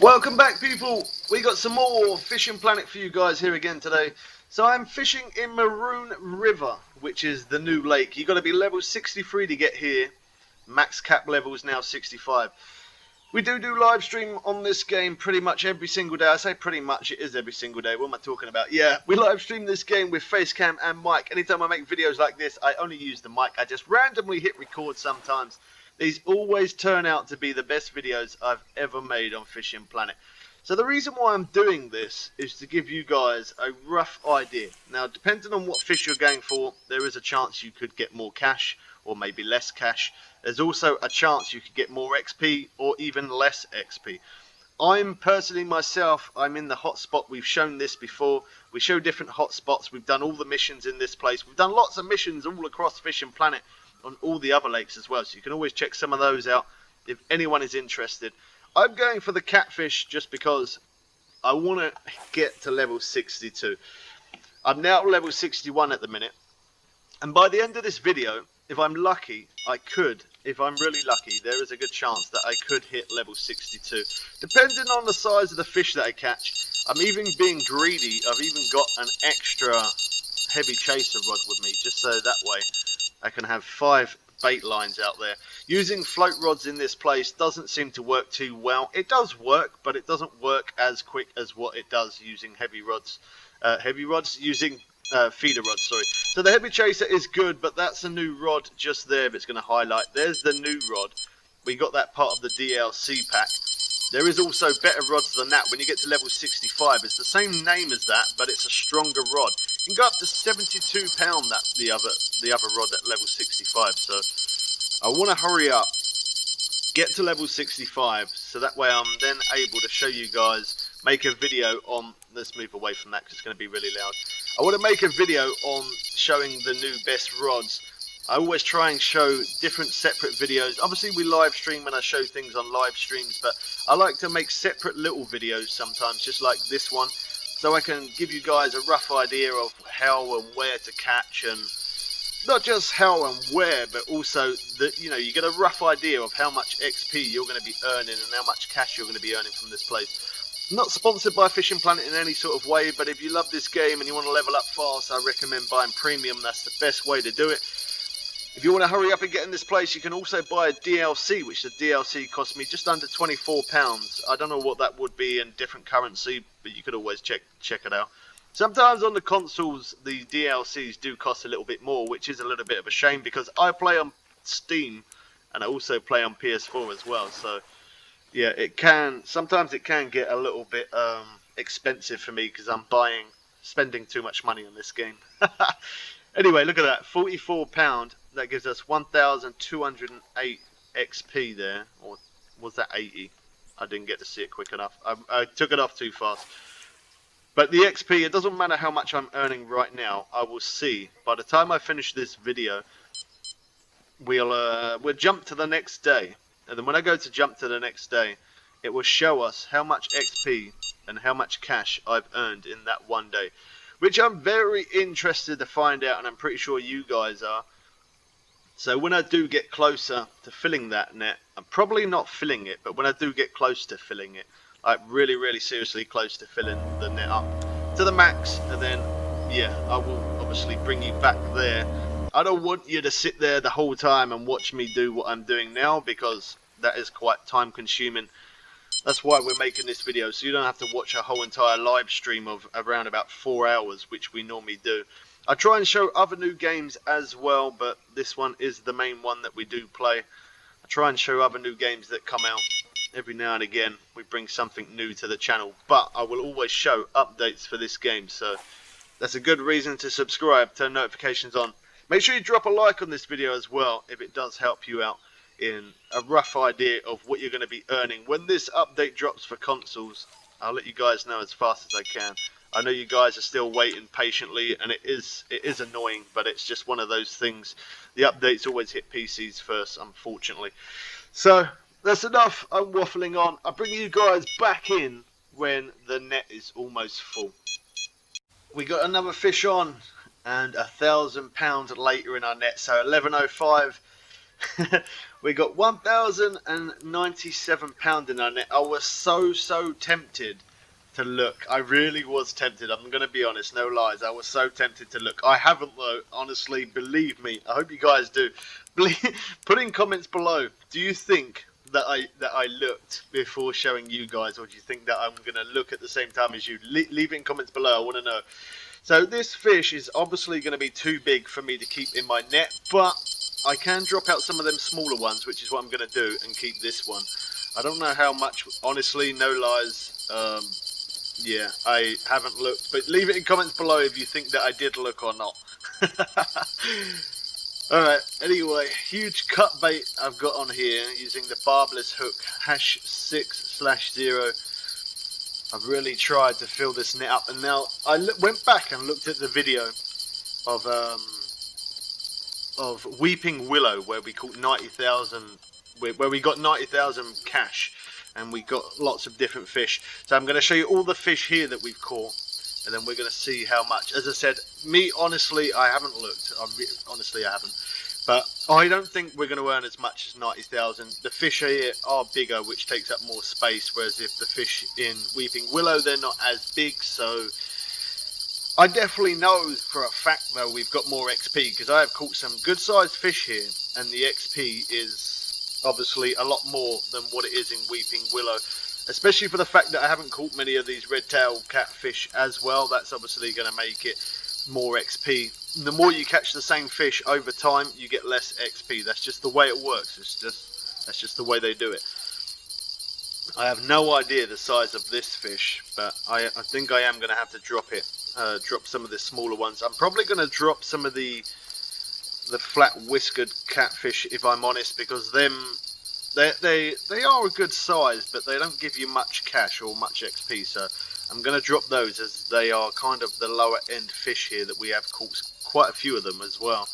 Welcome back, people. We got some more Fishing Planet for you guys here again today. So I'm fishing in Maroon River, which is the new lake. You got to be level 63 to get here. Max cap level is now 65. We do live stream on this game pretty much every single day. I say pretty much, it is every single day. What am I talking about? Yeah, we live stream this game with Facecam and mic. Anytime I make videos like this, I only use the mic. I just randomly hit record sometimes. These always turn out to be the best videos I've ever made on Fishing Planet. So the reason why I'm doing this is to give you guys a rough idea. Now, depending on what fish you're going for, there is a chance you could get more cash or maybe less cash. There's also a chance you could get more XP or even less XP. I'm personally myself, I'm in the hotspot. We've shown this before. We show different hotspots. We've done all the missions in this place. We've done lots of missions all across Fishing Planet on all the other lakes as well, so you can always check some of those out if anyone is interested. I'm going for the catfish just because I want to get to level 62. I'm now level 61 at the minute, and by the end of this video, if I'm lucky, if I'm really lucky, there is a good chance that I could hit level 62. Depending on the size of the fish that I catch, I'm even being greedy. I've even got an extra heavy chaser rod with me, just so that way I can have 5 bait lines out there. Using float rods in this place doesn't seem to work too well. It does work, but it doesn't work as quick as what it does using heavy rods. Using feeder rods, sorry. So the heavy chaser is good, but that's a new rod just there if it's going to highlight. There's the new rod. We got that part of the DLC pack. There is also better rods than that. When you get to level 65, it's the same name as that, but it's a stronger rod. You can go up to 72 pound, that the other rod at level 65. So I want to hurry up, get to level 65, so that way I'm then able to show you guys, make a video on, let's move away from that because it's going to be really loud. I want to make a video on showing the new best rods. I always try and show different separate videos. Obviously we live stream and I show things on live streams, but I like to make separate little videos sometimes, just like this one, so I can give you guys a rough idea of how and where to catch, and not just how and where, but also that, you know, you get a rough idea of how much XP you're going to be earning and how much cash you're going to be earning from this place. Not sponsored by Fishing Planet in any sort of way, but if you love this game and you want to level up fast, I recommend buying premium. That's the best way to do it. If you want to hurry up and get in this place, you can also buy a DLC, which the DLC cost me just under £24. I don't know what that would be in different currency, but you could always check it out. Sometimes on the consoles, the DLCs do cost a little bit more, which is a little bit of a shame because I play on Steam and I also play on PS4 as well. So yeah, sometimes it can get a little bit expensive for me because I'm spending too much money on this game. Anyway, look at that, £44. That gives us 1,208 XP there, or was that 80? I didn't get to see it quick enough. I took it off too fast. But the XP, it doesn't matter how much I'm earning right now. I will see. By the time I finish this video, we'll jump to the next day. And then when I go to jump to the next day, it will show us how much XP and how much cash I've earned in that one day. Which I'm very interested to find out, and I'm pretty sure you guys are. So when I do get closer to filling that net, I'm probably not filling it, but when I do get close to filling it, like really seriously close to filling the net up to the max, and then yeah, I will obviously bring you back there. I don't want you to sit there the whole time and watch me do what I'm doing now, because that is quite time consuming. That's why we're making this video, so you don't have to watch a whole entire live stream of around about 4 hours, which we normally do. I try and show other new games as well, but this one is the main one that we do play. I try and show other new games that come out every now and again. We bring something new to the channel, but I will always show updates for this game, so that's a good reason to subscribe, turn notifications on. Make sure you drop a like on this video as well if it does help you out in a rough idea of what you're going to be earning. When this update drops for consoles, I'll let you guys know as fast as I can. I know you guys are still waiting patiently, and it is annoying, but it's just one of those things. The updates always hit PCs first, unfortunately. So that's enough. I'm waffling on. I'll bring you guys back in when the net is almost full. We got another fish on, and £1,000 later in our net. So 11:05. We got 1,097 pound in our net. I was so tempted to look. I really was tempted. I'm gonna be honest, no lies. I was so tempted to look. I haven't though. Honestly, believe me. I hope you guys do. Put in comments below. Do you think that I looked before showing you guys, or do you think that I'm gonna look at the same time as you? Leave it in comments below. I want to know. So this fish is obviously going to be too big for me to keep in my net, but I can drop out some of them smaller ones, which is what I'm going to do, and keep this one. I don't know how much, honestly, no lies. Yeah, I haven't looked, but leave it in comments below if you think that I did look or not. Alright, anyway, huge cut bait I've got on here using the barbless hook, #6/0. I've really tried to fill this net up, and now I went back and looked at the video of Weeping Willow, where we caught 90,000, where we got 90,000 cash, and we got lots of different fish. So I'm going to show you all the fish here that we've caught, and then we're going to see how much. As I said, me honestly, I haven't looked. Honestly, I haven't. But I don't think we're going to earn as much as 90,000. The fish here are bigger, which takes up more space, whereas if the fish in Weeping Willow, they're not as big. So I definitely know for a fact, though, we've got more XP, because I have caught some good-sized fish here, and the XP is obviously a lot more than what it is in Weeping Willow, especially for the fact that I haven't caught many of these red-tailed catfish as well. That's obviously going to make it more XP. The more you catch the same fish over time, you get less XP. That's just the way it works. That's just the way they do it. I have no idea the size of this fish, but I think I am going to have to drop it. Drop some of the smaller ones. I'm probably going to drop some of the flat whiskered catfish, if I'm honest, because they are a good size, but they don't give you much cash or much XP. So I'm going to drop those, as they are kind of the lower end fish here that we have caught, quite a few of them as well.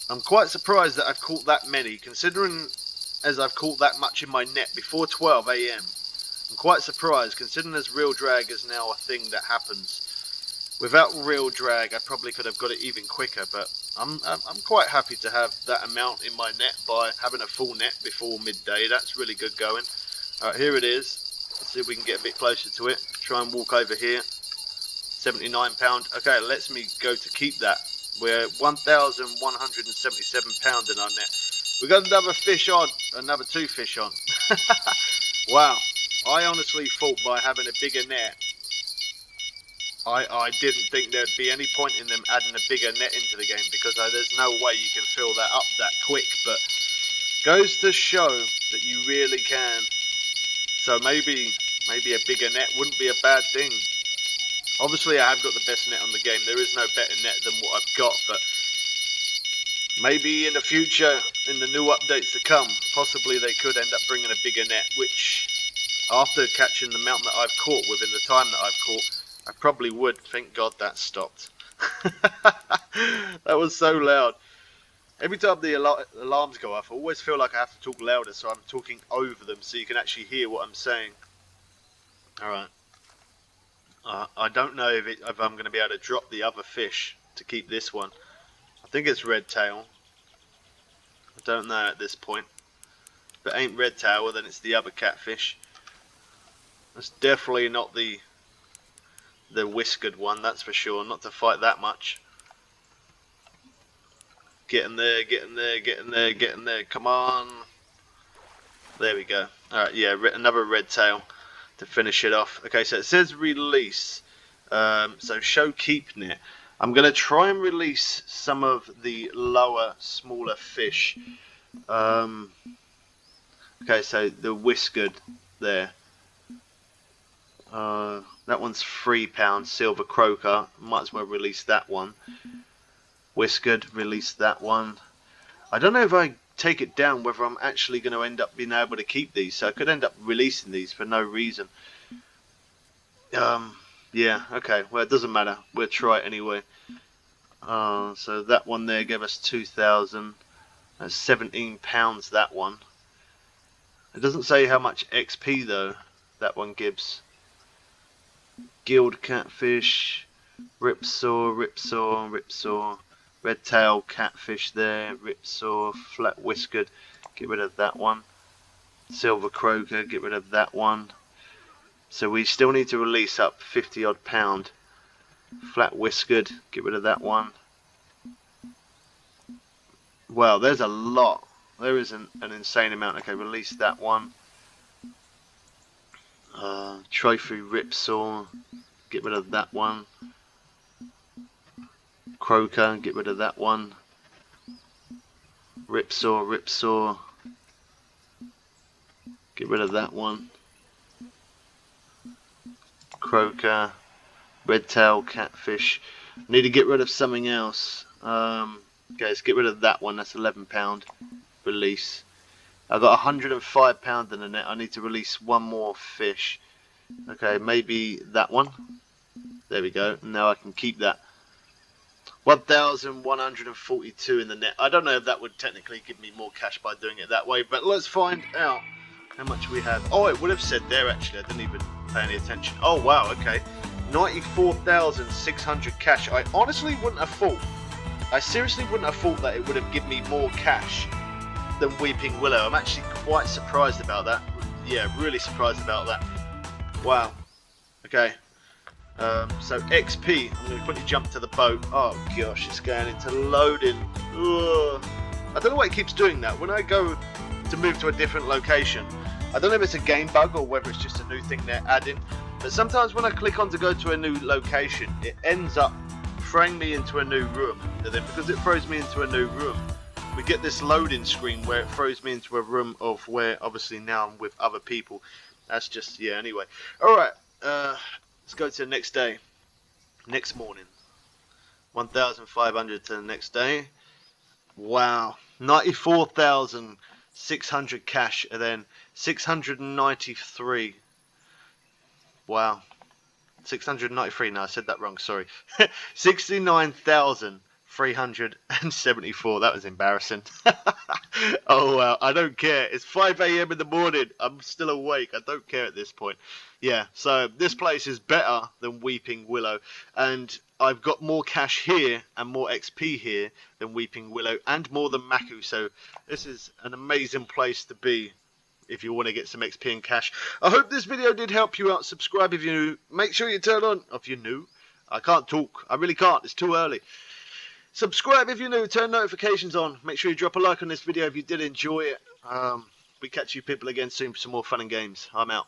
I'm quite surprised that I've caught that many, considering as I've caught that much in my net before 12 AM. I'm quite surprised, considering as reel drag is now a thing that happens. Without reel drag, I probably could have got it even quicker, but I'm quite happy to have that amount in my net by having a full net before midday. That's really good going. Alright, here it is. Let's see if we can get a bit closer to it. Try and walk over here. 79 pound. Okay, lets me go to keep that. We're 1,177 pound in our net. We got another fish on, another two fish on. Wow, I honestly thought by having a bigger net, I didn't think there'd be any point in them adding a bigger net into the game, because there's no way you can fill that up that quick. But goes to show that you really can. So maybe a bigger net wouldn't be a bad thing. Obviously, I have got the best net on the game. There is no better net than what I've got, but maybe in the future, in the new updates to come, possibly they could end up bringing a bigger net, which, after catching the amount that I've caught within the time that I've caught, I probably would. Thank God that stopped. That was so loud. Every time the alarms go off, I always feel like I have to talk louder, so I'm talking over them so you can actually hear what I'm saying. Alright. I don't know if I'm going to be able to drop the other fish to keep this one. I think it's red tail. I don't know at this point. If it ain't red tail, well, then it's the other catfish. It's definitely not the whiskered one, that's for sure. Not to fight that much. Getting there, getting there, getting there, getting there. Come on. There we go. Alright, yeah, another red tail to finish it off. Okay, so it says release. So show keep net. I'm going to try and release some of the lower, smaller fish. Okay, so the whiskered there. That one's £3, silver croaker. Might as well release that one. Whiskered, release that one. I don't know if I take it down whether I'm actually going to end up being able to keep these. So I could end up releasing these for no reason. Yeah, okay. Well, it doesn't matter. We'll try it anyway. So that one there gave us 2,000. That's £17, that one. It doesn't say how much XP though that one gives. Gilled catfish, ripsaw, ripsaw, ripsaw. red tail, catfish there, ripsaw, flat whiskered, get rid of that one. Silver croaker, get rid of that one. So we still need to release up 50 odd pound. Flat whiskered, get rid of that one. Well, there's a lot. There is an insane amount. Okay, release that one. Trophy ripsaw, get rid of that one. Croaker, get rid of that one. Ripsaw, get rid of that one. Croaker, red tail, catfish. Need to get rid of something else. Okay, let's get rid of that one. That's £11. Release. I've got £105 in the net. I need to release one more fish. Okay, maybe that one. There we go. Now I can keep that. 1,142 in the net. I don't know if that would technically give me more cash by doing it that way, but let's find out how much we have. Oh, it would have said there actually. I didn't even pay any attention. Oh wow, okay. 94,600 cash. I honestly wouldn't have thought. I seriously wouldn't have thought that it would have given me more cash than Weeping Willow. I'm actually quite surprised about that. Yeah, really surprised about that. Wow. Okay. So XP, I'm going to quickly jump to the boat. Oh gosh, it's going into loading. Ugh. I don't know why it keeps doing that. When I go to move to a different location, I don't know if it's a game bug or whether it's just a new thing they're adding, but sometimes when I click on to go to a new location, it ends up throwing me into a new room. And then because it throws me into a new room, we get this loading screen where it throws me into a room of where obviously now I'm with other people. That's just, yeah, anyway. Alright, let's go to the next day. Next morning. 1,500 to the next day. Wow. 94,600 cash and then 693. Wow. 693. No, I said that wrong, sorry. 69,374. That was embarrassing. Oh wow, I don't care. It's 5 AM in the morning. I'm still awake. I don't care at this point. Yeah, so this place is better than Weeping Willow, and I've got more cash here and more XP here than Weeping Willow and more than Maku. So this is an amazing place to be if you want to get some XP and cash. I hope this video did help you out. Subscribe if you're new. Make sure you turn on, if you're new. I can't talk. I really can't. It's too early. Subscribe if you're new. Turn notifications on. Make sure you drop a like on this video if you did enjoy it. We catch you people again soon for some more fun and games. I'm out.